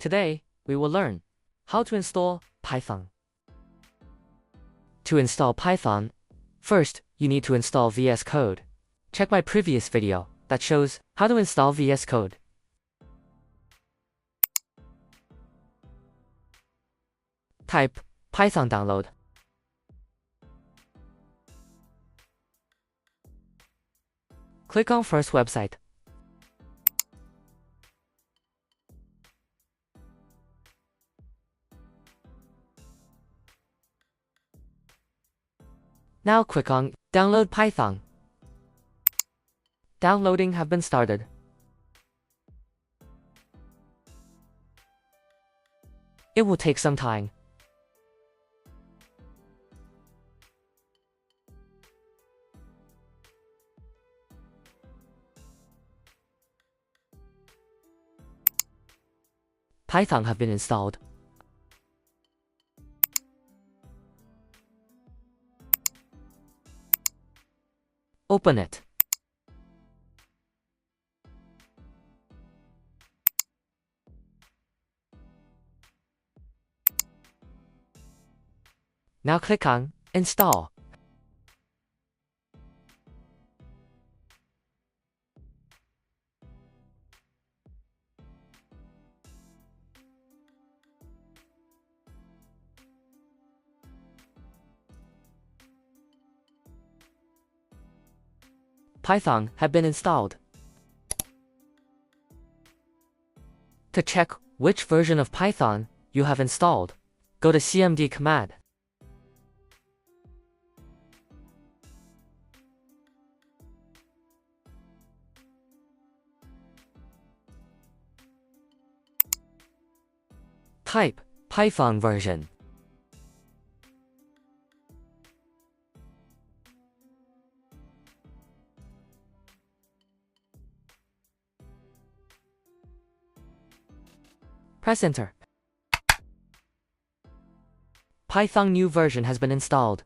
Today, we will learn how to install Python. To install Python, first, you need to install VS Code. Check my previous video that shows how to install VS Code. Type Python download. Click on first website. Now click on Download Python. Downloading have been started. It will take some time. Python have been installed. Open it. Now click on Install. Python have been installed. To check which version of Python you have installed, go to cmd command. Type Python version. Press enter. Python new version has been installed.